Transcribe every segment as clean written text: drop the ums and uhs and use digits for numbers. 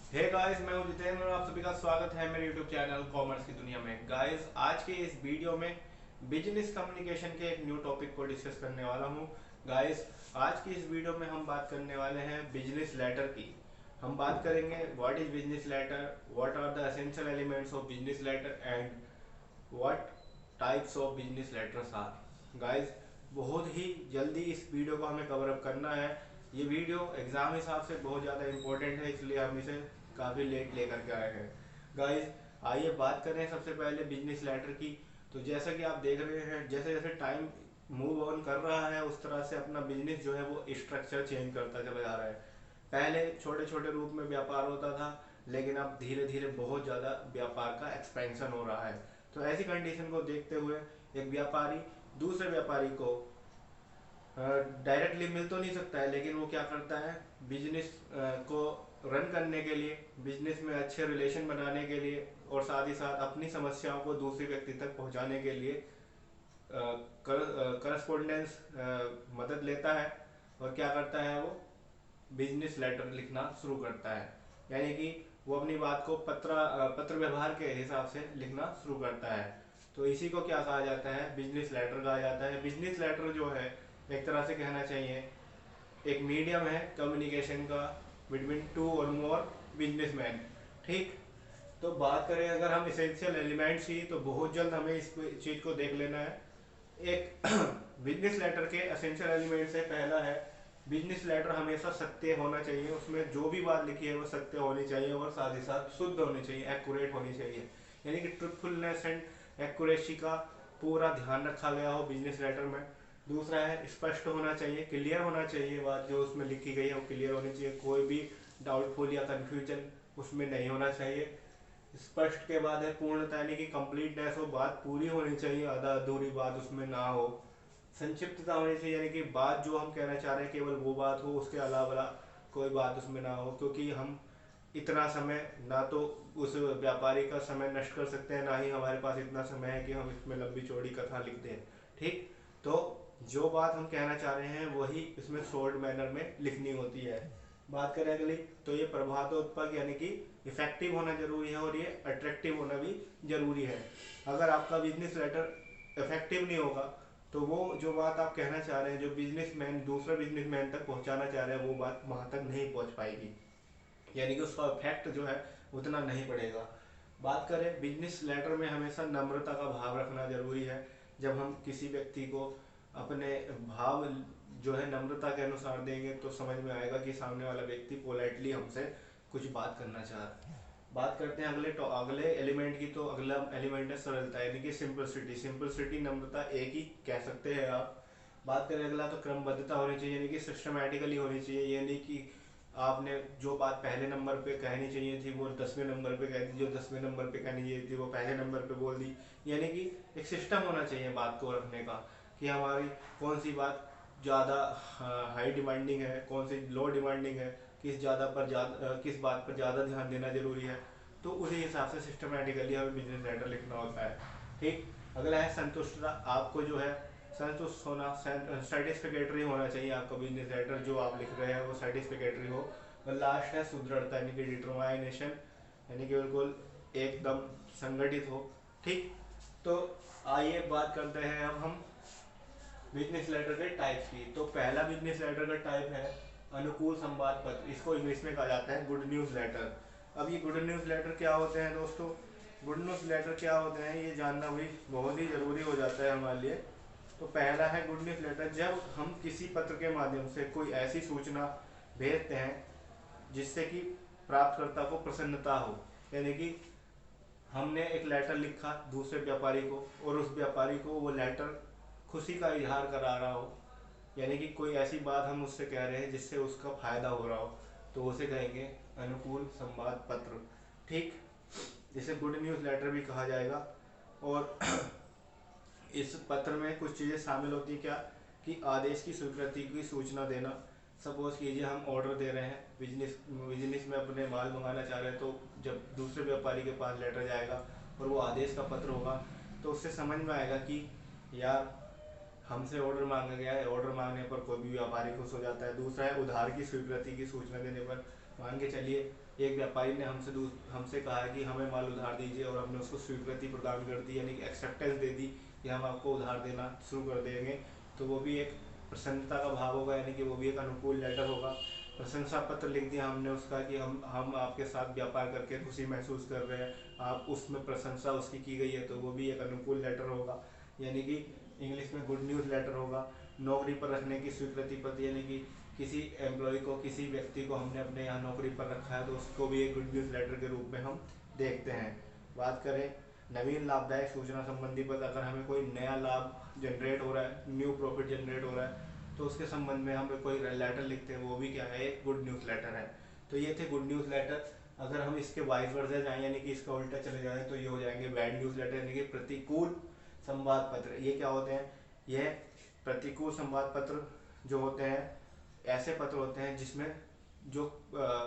Hey guys, मैं हूं जितेंद्र और आप सभी का स्वागत है मेरे यूट्यूब चैनल कॉमर्स की दुनिया में। गाइस, आज के इस वीडियो में बिजनेस कम्युनिकेशन के एक न्यू टॉपिक को डिस्कस करने वाला हूं। गाइस, आज की इस वीडियो में हम बात करने वाले हैं बिजनेस लेटर की। हम बात करेंगे what is business letter, what are the essential elements of business letter and what types of business letters are. Guys, बहुत ही जल्दी इस वीडियो को हमें कवर अप करना है। ये वीडियो एग्जाम हिसाब से बहुत ज़्यादा इंपॉर्टेंट है, इसलिए हम इसे काफ़ी लेट लेकर के आए हैं। गाइस, आइए बात करें सबसे पहले बिजनेस लेटर की। तो जैसा कि आप देख रहे हैं, जैसे जैसे टाइम मूव ऑन कर रहा है उस तरह से अपना बिजनेस जो है वो स्ट्रक्चर चेंज करता चला जा रहा है। पहले छोटे छोटे रूप में व्यापार होता था, लेकिन अब धीरे धीरे बहुत ज़्यादा व्यापार का एक्सपेंशन हो रहा है। तो ऐसी कंडीशन को देखते हुए एक व्यापारी दूसरे व्यापारी को डायरेक्टली मिल तो नहीं सकता है, लेकिन वो क्या करता है, बिजनेस को रन करने के लिए, बिजनेस में अच्छे रिलेशन बनाने के लिए और साथ ही साथ अपनी समस्याओं को दूसरे व्यक्ति तक पहुंचाने के लिए करस्पोंडेंस मदद लेता है और क्या करता है, वो बिजनेस लेटर लिखना शुरू करता है। यानी कि वो अपनी बात को पत्र व्यवहार के हिसाब से लिखना शुरू करता है। तो इसी को क्या कहा जाता है, बिजनेस लेटर कहा जाता है। बिजनेस लेटर जो है, एक तरह से कहना चाहिए, एक मीडियम है कम्युनिकेशन का बिटवीन टू और मोर बिजनेसमैन। ठीक। तो बात करें अगर हम इसेंशियल एलिमेंट्स की, तो बहुत जल्द हमें इस चीज़ को देख लेना है। एक बिजनेस लेटर के एसेंशियल एलिमेंट से पहला है, बिजनेस लेटर हमेशा सत्य होना चाहिए। उसमें जो भी बात लिखी है वो सत्य होनी चाहिए और साथ ही साथ शुद्ध होनी चाहिए, एक्यूरेट होनी चाहिए। यानी कि ट्रुथफुलनेस एंड एक्यूरेसी का पूरा ध्यान रखा गया हो बिजनेस लेटर में। दूसरा है, स्पष्ट होना चाहिए, क्लियर होना चाहिए। बात जो उसमें लिखी गई है वो क्लियर होनी चाहिए, कोई भी डाउटफुल या कन्फ्यूजन उसमें नहीं होना चाहिए। स्पष्ट के बाद है पूर्णता, यानी कि कंप्लीटनेस हो, बात पूरी होनी चाहिए, आधा अधूरी बात उसमें ना हो। संक्षिप्तता होनी चाहिए, यानी कि बात जो हम कहना चाह रहे हैं केवल वो बात हो, उसके अलावा कोई बात उसमें ना हो। क्योंकि हम इतना समय ना तो उस व्यापारी का समय नष्ट कर सकते हैं, ना ही हमारे पास इतना समय है कि हम इसमें लंबी चौड़ी कथा लिख दें। ठीक। तो जो बात हम कहना चाह रहे हैं वही इसमें शॉर्ट मैनर में लिखनी होती है। बात करें अगली, तो ये प्रभावोत्पक यानी कि इफेक्टिव होना जरूरी है और ये अट्रैक्टिव होना भी जरूरी है। अगर आपका बिजनेस लेटर इफेक्टिव नहीं होगा तो वो जो बात आप कहना चाह रहे हैं, जो बिजनेसमैन दूसरे बिजनेसमैन तक पहुंचाना चाह रहे हैं, वो बात वहां तक नहीं पहुंच पाएगी। यानी कि उसका इफेक्ट जो है उतना नहीं पड़ेगा। बात करें, बिजनेस लेटर में हमेशा नम्रता का भाव रखना जरूरी है। जब हम किसी व्यक्ति को अपने भाव जो है नम्रता के अनुसार देंगे तो समझ में आएगा कि सामने वाला व्यक्ति पोलाइटली हमसे कुछ बात करना चाह रहा है। बात करते हैं अगले एलिमेंट की। तो अगला एलिमेंट है सरलता, यानी कि सिंपलिसिटी। सिंपलिसिटी, नम्रता एक ही कह सकते हैं आप। बात करें अगला, तो क्रमबद्धता होनी चाहिए, यानी कि सिस्टमेटिकली होनी चाहिए। ये नहीं कि आपने जो बात पहले नंबर पे कहनी चाहिए थी वो 10वें नंबर पे कह दी, जो 10वें नंबर पे कहनी चाहिए थी वो पहले नंबर पे बोल दी। यानी कि एक सिस्टम होना चाहिए बात को रखने का, कि हमारी कौन सी बात ज़्यादा हाई डिमांडिंग है, कौन सी लो डिमांडिंग है, किस बात पर ज़्यादा ध्यान देना जरूरी है। तो उसी हिसाब से सिस्टमेटिकली हमें बिजनेस लेटर लिखना होता है। ठीक। अगला है संतुष्टता। आपको जो है संतुष्ट होना, सेटिस्फिकेटरी होना चाहिए आपका बिजनेस लेटर, जो आप लिख रहे हैं वो सेटिस्फिकेटरी हो। और लास्ट है सुदृढ़ता, यानी कि डिटरमाइनेशन, यानी कि बिल्कुल एकदम संगठित हो। ठीक। तो आइए बात करते हैं अब हम बिजनेस लेटर के टाइप्स की। तो पहला बिजनेस लेटर का टाइप है अनुकूल संवाद पत्र। इसको इंग्लिश में कहा जाता है गुड न्यूज़ लेटर। अब ये गुड न्यूज़ लेटर क्या होते हैं दोस्तों, गुड न्यूज़ लेटर क्या होते हैं ये जानना भी बहुत ही ज़रूरी हो जाता है हमारे लिए। तो पहला है गुड न्यूज़ लेटर, जब हम किसी पत्र के माध्यम से कोई ऐसी सूचना भेजते हैं जिससे कि प्राप्तकर्ता को प्रसन्नता हो। यानी कि हमने एक लेटर लिखा दूसरे व्यापारी को और उस व्यापारी को वो लेटर खुशी का इजहार करा रहा हो, यानी कि कोई ऐसी बात हम उससे कह रहे हैं जिससे उसका फायदा हो रहा हो, तो उसे कहेंगे अनुकूल संवाद पत्र। ठीक। इसे गुड न्यूज़ लेटर भी कहा जाएगा। और इस पत्र में कुछ चीज़ें शामिल होती है क्या, कि आदेश की स्वीकृति की सूचना देना। सपोज कीजिए हम ऑर्डर दे रहे हैं, बिजनेस में अपने माल मंगाना चाह रहे हैं, तो जब दूसरे व्यापारी के पास लेटर जाएगा और वो आदेश का पत्र होगा, तो उससे समझ में आएगा कि यार हमसे ऑर्डर मांगा गया है, ऑर्डर मांगने पर कोई भी व्यापारी खुश हो जाता है। दूसरा है उधार की स्वीकृति की सूचना देने पर। मान के चलिए एक व्यापारी ने हमसे कहा है कि हमें माल उधार दीजिए, और हमने उसको स्वीकृति प्रदान कर दी, यानी कि एक्सेप्टेंस दे दी कि हम आपको उधार देना शुरू कर देंगे, तो वो भी एक प्रसन्नता का भाव होगा, यानी कि वो भी एक अनुकूल लेटर होगा। प्रशंसा पत्र लिख दिया हमने उसका कि हम आपके साथ व्यापार करके खुशी महसूस कर रहे हैं, आप उसमें प्रशंसा उसकी की गई है, तो वो भी एक अनुकूल लेटर होगा, यानी कि इंग्लिश में गुड न्यूज़ लेटर होगा। नौकरी पर रखने की स्वीकृति पत्र, यानी कि किसी एम्प्लॉय को, किसी व्यक्ति को हमने अपने यहाँ नौकरी पर रखा है, तो उसको भी एक गुड न्यूज़ लेटर के रूप में हम देखते हैं। बात करें नवीन लाभदायक सूचना संबंधी पत्र, अगर हमें कोई नया लाभ जनरेट हो रहा है, न्यू प्रॉफिट जनरेट हो रहा है, तो उसके संबंध में हम कोई लेटर लिखते हैं, वो भी क्या है, एक गुड न्यूज़ लेटर है। तो ये थे गुड न्यूज़ लेटर। अगर हम इसके वाइस वर्सा जाएं, यानी कि इसका उल्टा चले जाएं, तो ये हो जाएंगे बैड न्यूज़ लेटर, यानी कि प्रतिकूल संवाद पत्र। ये क्या होते हैं, यह प्रतिकूल संवाद पत्र जो होते हैं, ऐसे पत्र होते हैं जिसमें जो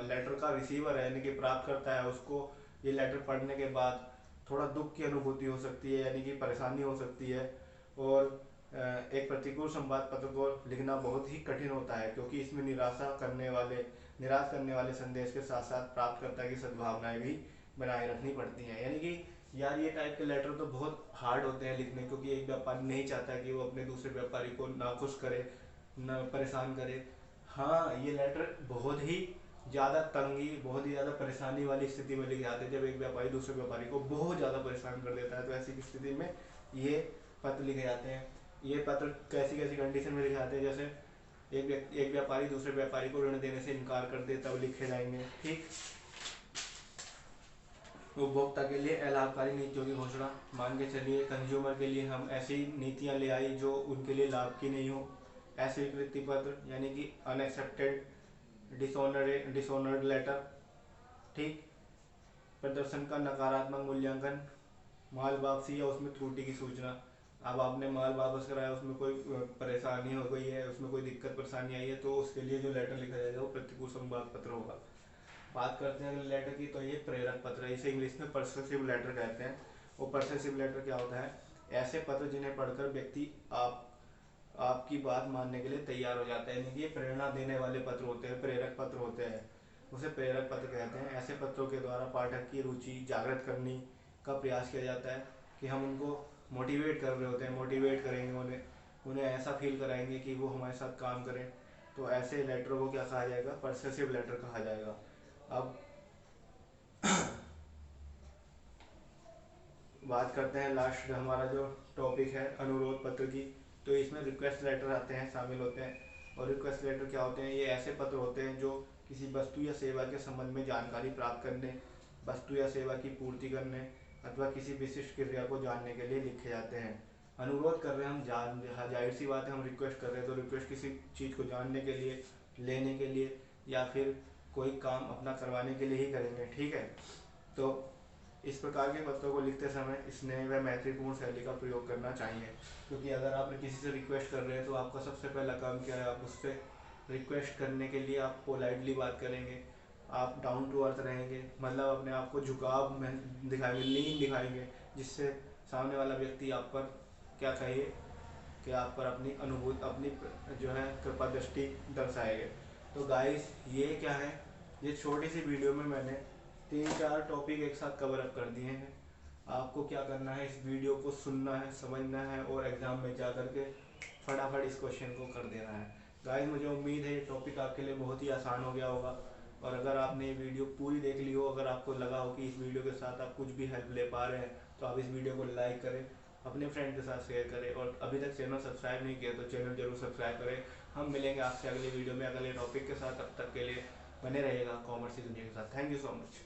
लेटर का रिसीवर है, यानी कि प्राप्त करता है, उसको ये लेटर पढ़ने के बाद थोड़ा दुख की अनुभूति हो सकती है, यानी कि परेशानी हो सकती है। और एक प्रतिकूल संवाद पत्र को लिखना बहुत ही कठिन होता है, क्योंकि इसमें निराश करने वाले संदेश के साथ साथ प्राप्तकर्ता की सद्भावनाएं भी बनाए रखनी पड़ती हैं। यानी कि यार ये टाइप के लेटर तो बहुत हार्ड होते हैं लिखने, क्योंकि एक व्यापारी नहीं चाहता कि वो अपने दूसरे व्यापारी को नाखुश करे, न परेशान करे। हाँ, ये लेटर बहुत ही ज़्यादा तंगी, बहुत ही ज़्यादा परेशानी वाली स्थिति में लिखे जाते हैं, जब एक व्यापारी दूसरे व्यापारी को बहुत ज़्यादा परेशान कर देता है, तो ऐसी स्थिति में ये पत्र लिखे जाते हैं। ये पत्र कैसी कैसी कंडीशन में लिखे जाते हैं, जैसे एक व्यापारी दूसरे व्यापारी को ऋण देने से इनकार कर देता है, वो लिखे जाएंगे। ठीक, उपभोक्ता के लिए अलाभकारी नीतियों की घोषणा। मान के चलिए कंज्यूमर के लिए हम ऐसी नीतियां ले आई जो उनके लिए लाभ की नहीं हो। अस्वीकृति पत्र, यानी कि अनएक्सेप्टेड डिसऑनर्ड लेटर। ठीक, प्रदर्शन का नकारात्मक मूल्यांकन, माल वापसी या उसमें त्रुटि की सूचना। अब आपने माल वापस कराया, उसमें कोई परेशानी हो गई है, उसमें कोई दिक्कत परेशानी आई है, तो उसके लिए जो लेटर लिखा जाएगा वो प्रतिकूल संवाद पत्र होगा। बात करते हैं अगले लेटर की, तो ये प्रेरक पत्र है, इसे इंग्लिश में परसुएसिव लेटर कहते हैं। वो परसुएसिव लेटर क्या होता है, ऐसे पत्र जिन्हें पढ़कर व्यक्ति आपकी बात मानने के लिए तैयार हो जाता है, यानी कि ये प्रेरणा देने वाले पत्र होते हैं, प्रेरक पत्र होते हैं, उसे प्रेरक पत्र कहते हैं। ऐसे पत्रों के द्वारा पाठक की रुचि जागृत करने का प्रयास किया जाता है, कि हम उनको मोटिवेट कर रहे होते हैं, मोटिवेट करेंगे उन्हें ऐसा फील कराएंगे कि वो हमारे साथ काम करें, तो ऐसे लेटर को क्या कहा जाएगा, परसुएसिव लेटर कहा जाएगा। अब बात करते हैं लास्ट हमारा जो टॉपिक है अनुरोध पत्र की, तो इसमें रिक्वेस्ट लेटर आते हैं, शामिल होते हैं। और रिक्वेस्ट लेटर क्या होते हैं, ये ऐसे पत्र होते हैं जो किसी वस्तु या सेवा के संबंध में जानकारी प्राप्त करने, वस्तु या सेवा की पूर्ति करने, अथवा किसी विशिष्ट क्रिया को जानने के लिए लिखे जाते हैं। अनुरोध कर रहे हैं हम, जाहिर सी बात है हम रिक्वेस्ट कर रहे हैं, तो रिक्वेस्ट किसी चीज़ को जानने के लिए, लेने के लिए, या फिर कोई काम अपना करवाने के लिए ही करेंगे। ठीक है, तो इस प्रकार के पत्रों को लिखते समय स्नेह व मैत्रीपूर्ण शैली का प्रयोग करना चाहिए, क्योंकि अगर आप किसी से रिक्वेस्ट कर रहे हैं तो आपका सबसे पहला काम क्या है, आप उससे रिक्वेस्ट करने के लिए आप पोलाइटली बात करेंगे, आप डाउन टू अर्थ रहेंगे, मतलब अपने आप को झुकाव में दिखाएंगे, लीन दिखाएंगे, जिससे सामने वाला व्यक्ति आप पर क्या कहिए कि आप पर अपनी अनुभूति, अपनी जो है कृपा दृष्टि दर्शाएंगे। तो गाइस ये क्या है, ये छोटी सी वीडियो में मैंने 3-4 टॉपिक एक साथ कवर अप कर दिए हैं। आपको क्या करना है, इस वीडियो को सुनना है, समझना है, और एग्जाम में जा करके फटाफट इस क्वेश्चन को कर देना है। गाइस मुझे उम्मीद है ये टॉपिक आपके लिए बहुत ही आसान हो गया होगा, और अगर आपने ये वीडियो पूरी देख ली हो, अगर आपको लगा हो कि इस वीडियो के साथ आप कुछ भी हेल्प ले पा रहे हैं, तो आप इस वीडियो को लाइक करें, अपने फ्रेंड के साथ शेयर करें, और अभी तक चैनल सब्सक्राइब नहीं किया तो चैनल जरूर सब्सक्राइब करें। हम मिलेंगे आपसे अगले वीडियो में अगले टॉपिक के साथ, तब तक के लिए बने रहिएगा कॉमर्स की दुनिया के साथ। Thank you so much.